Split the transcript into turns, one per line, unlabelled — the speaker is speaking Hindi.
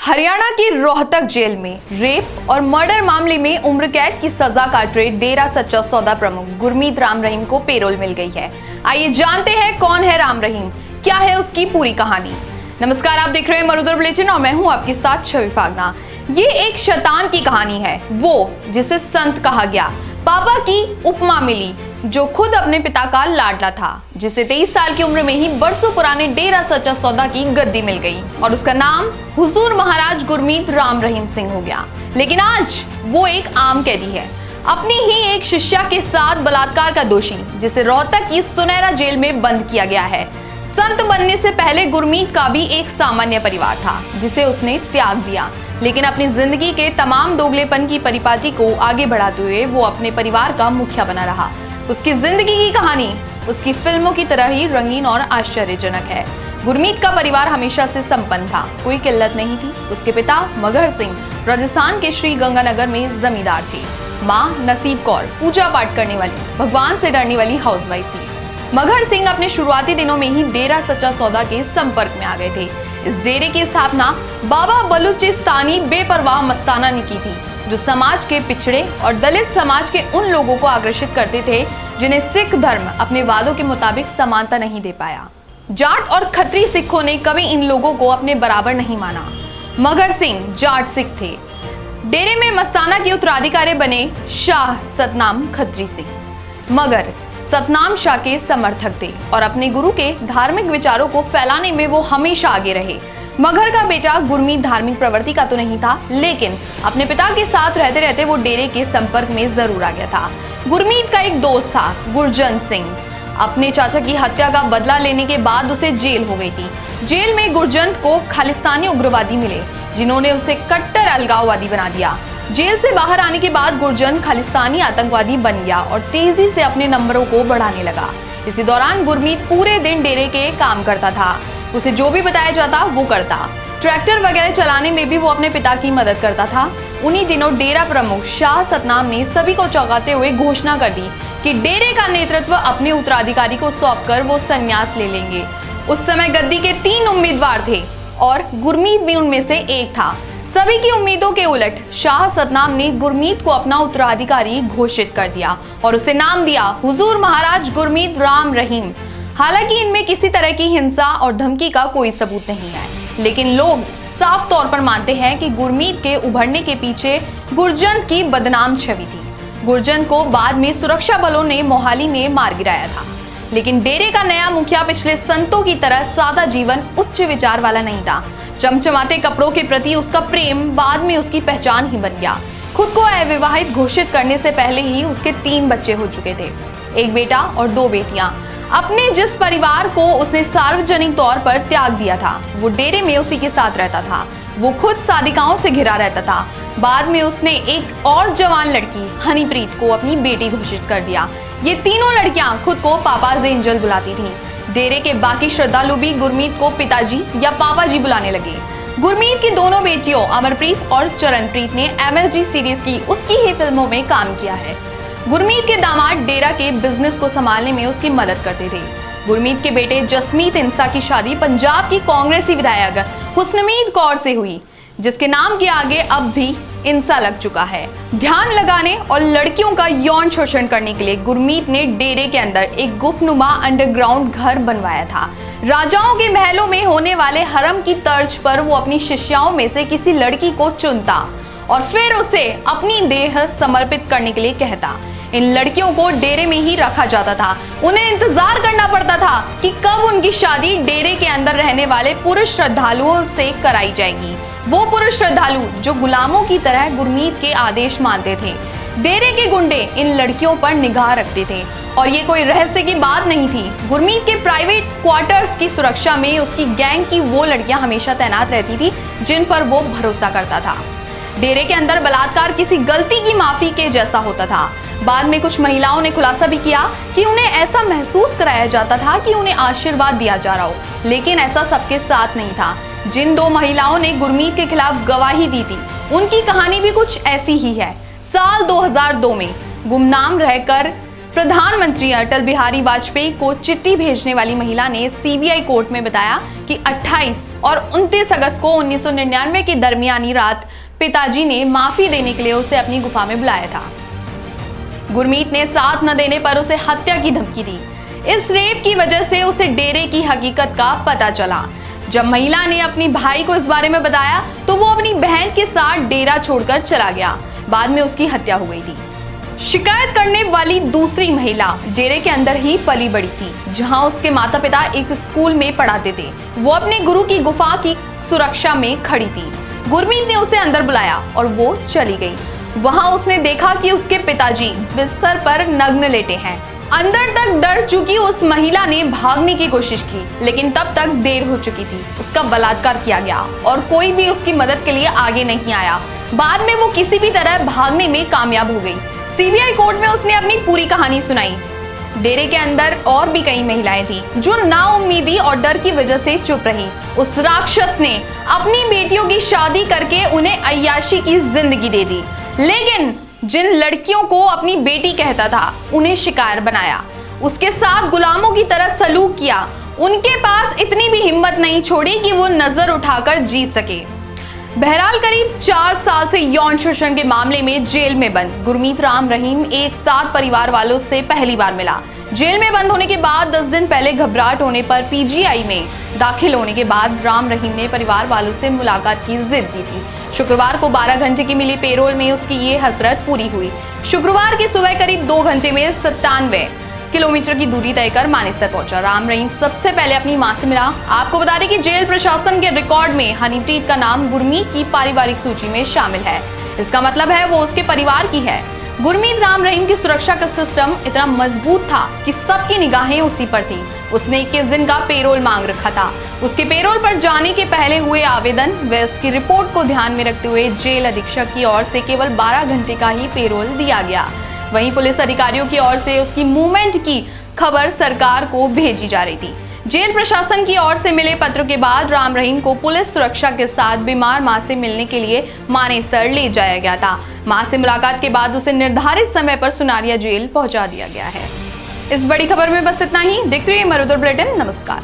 हरियाणा की रोहतक जेल में रेप और मर्डर मामले में उम्र कैद की सजा काट रहे डेरा सच्चा सौदा प्रमुख गुरमीत राम रहीम को पेरोल मिल गई है। आइए जानते हैं कौन है राम रहीम, क्या है उसकी पूरी कहानी। नमस्कार, आप देख रहे हैं मरुधर बुलेटिन और मैं हूं आपके साथ छवि फागना। ये एक शैतान की कहानी है, वो जिसे संत कहा गया, पापा की उपमा मिली, जो खुद अपने पिता का लाडला था, जिसे 23 साल की उम्र में ही बरसों पुराने डेरा सच्चा सौदा की गद्दी मिल गई और उसका नाम हुजूर महाराज गुरमीत राम रहीम सिंह हो गया। लेकिन आज वो एक आम कैदी है, अपनी ही एक शिष्या के साथ बलात्कार का दोषी, जिसे रोहतक की सुनहरा जेल में बंद किया गया है। संत बनने से पहले गुरमीत का भी एक सामान्य परिवार था, जिसे उसने त्याग दिया, लेकिन अपनी जिंदगी के तमाम दोगलेपन की परिपाटी को आगे बढ़ाते हुए वो अपने परिवार का मुखिया बना रहा। उसकी जिंदगी की कहानी उसकी फिल्मों की तरह ही रंगीन और आश्चर्यजनक है। गुरमीत का परिवार हमेशा से संपन्न था, कोई किल्लत नहीं थी। उसके पिता मगहर सिंह राजस्थान के श्री गंगानगर में जमींदार थे। माँ नसीब कौर पूजा पाठ करने वाली, भगवान से डरने वाली हाउसवाइफ थी। मगहर सिंह अपने शुरुआती दिनों में ही डेरा सच्चा सौदा के संपर्क में आ गए थे। इस डेरे की स्थापना बाबा बलूचिस्तानी बेपरवाह मस्ताना ने की थी, जो समाज के पिछड़े और दलित समाज के उन लोगों को आकर्षित करते थे जिन्हें सिख धर्म अपने वादों के मुताबिक समानता नहीं दे पाया। जाट और खत्री सिखों ने कभी इन लोगों को अपने बराबर नहीं माना। मगहर सिंह जाट सिख थे। डेरे में मस्ताना के उत्तराधिकारी बने शाह सतनाम खत्री सिंह। मगर सतनाम शाह के समर्थक थे और अपने गुरु के धार्मिक विचारों को फैलाने में वो हमेशा आगे रहे। मगहर का बेटा गुरमीत धार्मिक प्रवृत्ति का तो नहीं था, लेकिन अपने पिता के साथ रहते रहते वो डेरे के संपर्क में जरूर आ गया था। गुरमीत का एक दोस्त था गुरजंत सिंह। अपने चाचा की हत्या का बदला लेने के बाद उसे जेल हो गई थी। जेल में गुरजंत को खालिस्तानी उग्रवादी मिले, जिन्होंने उसे कट्टर अलगाववादी बना दिया। जेल से बाहर आने के बाद गुरजंत खालिस्तानी आतंकवादी बन गया और तेजी से अपने नंबरों को बढ़ाने लगा। इसी दौरान गुरमीत पूरे दिन डेरे के काम करता था, उसे जो भी बताया जाता वो करता। ट्रैक्टर वगैरह चलाने में भी वो अपने पिता की मदद करता था। उन्हीं दिनों डेरा प्रमुख शाह सतनाम ने सभी को चौंकाते हुए घोषणा कर दी कि डेरे का नेतृत्व अपने उत्तराधिकारी को सौंपकर वो संन्यास ले लेंगे। उस समय गद्दी के 3 उम्मीदवार थे और गुरमीत भी उनमें से एक था। सभी की उम्मीदों के उलट शाह सतनाम ने गुरमीत को अपना उत्तराधिकारी घोषित कर दिया और उसे नाम दिया हुजूर महाराज गुरमीत राम रहीम। हालांकि इनमें किसी तरह की हिंसा और धमकी का कोई सबूत नहीं है, लेकिन लोग साफ तौर पर मानते हैं कि गुरमीत के उभरने के पीछे गुरजंत की बदनाम छवि थी। गुरजंत को बाद में सुरक्षा बलों ने मोहाली में मार गिराया था, लेकिन डेरे का नया मुखिया पिछले संतों की तरह सादा जीवन, उच्च विचार वाला नहीं था। चमचमाते कपड़ों के प्रति उसका प्रेम बाद में उसकी पहचान ही बन गया। खुद को अविवाहित घोषित करने से पहले ही उसके 3 बच्चे हो चुके थे, एक बेटा और 2 बेटियां। अपने जिस परिवार को उसने सार्वजनिक तौर पर त्याग दिया था, वो डेरे में उसी के साथ रहता था। वो खुद सादिकाओं से घिरा रहता था। बाद में उसने एक और जवान लड़की हनीप्रीत को अपनी बेटी घोषित कर दिया। ये तीनों लड़कियां खुद को पापाज एंजल बुलाती थीं। डेरे के बाकी श्रद्धालु भी गुरमीत को पिताजी या पापा जी बुलाने लगे। गुरमीत की दोनों बेटियों अमरप्रीत और चरणप्रीत ने MSG सीरीज की उसकी ही फिल्मों में काम किया है। गुरमीत के दामाद डेरा के बिजनेस को संभालने में उसकी मदद करते थे। गुरमीत के बेटे जसमीत इंसा की शादी पंजाब की कांग्रेसी विधायक हुस्नमीत कौर से हुई, जिसके नाम के आगे अब भी इंसा लग चुका है। ध्यान लगाने और लड़कियों का यौन शोषण करने के लिए गुरमीत ने डेरे के अंदर एक गुफनुमा अंडरग्राउंड घर बनवाया था। राजाओं के महलों में होने वाले हरम की तर्ज पर वो अपनी शिष्याओं में से किसी लड़की को चुनता और फिर उसे अपनी देह समर्पित करने के लिए कहता। इन लड़कियों को डेरे में ही रखा जाता था। उन्हें इंतजार करना पड़ता था कि कब उनकी शादी डेरे के अंदर रहने वाले पुरुष श्रद्धालुओं से कराई जाएगी। वो पुरुष श्रद्धालु जो गुलामों की तरह गुरमीत के आदेश मानते थे। डेरे के गुंडे इन लड़कियों पर निगाह रखते थे और ये कोई रहस्य की बात नहीं थी। गुरमीत के प्राइवेट क्वार्टर्स की सुरक्षा में उसकी गैंग की वो लड़कियां हमेशा तैनात रहती थी जिन पर वो भरोसा करता था। डेरे के अंदर बलात्कार किसी गलती की माफी के जैसा होता था। बाद में कुछ महिलाओं ने खुलासा भी किया कि उन्हें ऐसा महसूस कराया जाता था कि उन्हें आशीर्वाद दिया जा रहा हो, लेकिन ऐसा सबके साथ नहीं था। जिन 2 महिलाओं ने गुरमीत के खिलाफ गवाही दी थी, उनकी कहानी भी कुछ ऐसी ही है। साल 2002 में गुमनाम रहकर प्रधानमंत्री अटल बिहारी वाजपेयी को चिट्ठी भेजने वाली महिला ने सीबीआई कोर्ट में बताया कि 28 और 29 अगस्त को 1999 की दरमियानी रात पिताजी ने माफी देने के लिए उसे अपनी गुफा में बुलाया था। गुरमीत ने साथ न देने पर उसे हत्या की धमकी दी। इस रेप की वजह से उसे डेरे की हकीकत का पता चला। जब महिला ने अपनी भाई को इस बारे में बताया तो वो अपनी बहन के साथ डेरा छोड़कर चला गया। बाद में उसकी हत्या हो गई थी। शिकायत करने वाली दूसरी महिला डेरे के अंदर ही पली बड़ी थी, जहां उसके माता पिता एक स्कूल में पढ़ाते थे। वो अपने गुरु की गुफा की सुरक्षा में खड़ी थी। गुरमीत ने उसे अंदर बुलाया और वो चली गई। वहां उसने देखा कि उसके पिताजी बिस्तर पर नग्न लेटे हैं। अंदर तक डर चुकी उस महिला ने भागने की कोशिश की, लेकिन तब तक देर हो चुकी थी। उसका बलात्कार किया गया और कोई भी उसकी मदद के लिए आगे नहीं आया। बाद में वो किसी भी तरह भागने में कामयाब हो गई। सीबीआई कोर्ट में उसने अपनी पूरी कहानी सुनाई। डेरे के अंदर और भी कई महिलाएं थी जो नाउम्मीदी और डर की वजह से चुप रही। उस राक्षस ने अपनी बेटियों की शादी करके उन्हें अय्याशी की जिंदगी दे दी, लेकिन जिन लड़कियों को अपनी बेटी कहता था उन्हें शिकार बनाया, उसके साथ गुलामों की तरह सलूक किया। उनके पास इतनी भी हिम्मत नहीं छोड़ी कि वो नजर उठाकर जी सके। बहरहाल करीब 4 साल से यौन शोषण के मामले में जेल में बंद गुरमीत राम रहीम एक साथ परिवार वालों से पहली बार मिला। जेल में बंद होने के बाद 10 दिन पहले घबराहट होने पर पीजीआई में दाखिल होने के बाद राम रहीम ने परिवार वालों से मुलाकात की जिद की थी। शुक्रवार को 12 घंटे की मिली पेरोल में उसकी ये हसरत पूरी हुई। शुक्रवार की सुबह करीब 2 घंटे में 97 किलोमीटर की दूरी तय कर मानेसर पहुंचा। राम रहीम सबसे पहले अपनी मां से मिला। आपको बता दें कि जेल प्रशासन के रिकॉर्ड में हनीप्रीत का नाम गुरमीत की पारिवारिक सूची में शामिल है। इसका मतलब है वो उसके परिवार की है। गुरमीत राम रहीम की सुरक्षा का सिस्टम इतना मजबूत था कि सबकी निगाहें उसी पर थी। उसने 21 दिन का पेरोल मांग रखा था। उसके पेरोल पर जाने के पहले हुए आवेदन व इसकी रिपोर्ट को ध्यान में रखते हुए जेल अधीक्षक की ओर से केवल 12 घंटे का ही पेरोल दिया गया। वहीं पुलिस अधिकारियों की ओर से उसकी मूवमेंट की खबर सरकार को भेजी जा रही थी। जेल प्रशासन की ओर से मिले पत्र के बाद राम रहीम को पुलिस सुरक्षा के साथ बीमार मां से मिलने के लिए मानेसर ले जाया गया था। मां से मुलाकात के बाद उसे निर्धारित समय पर सुनारिया जेल पहुंचा दिया गया है। इस बड़ी खबर में बस इतना ही। देखते रहिए मरुधर बुलेटिन। नमस्कार।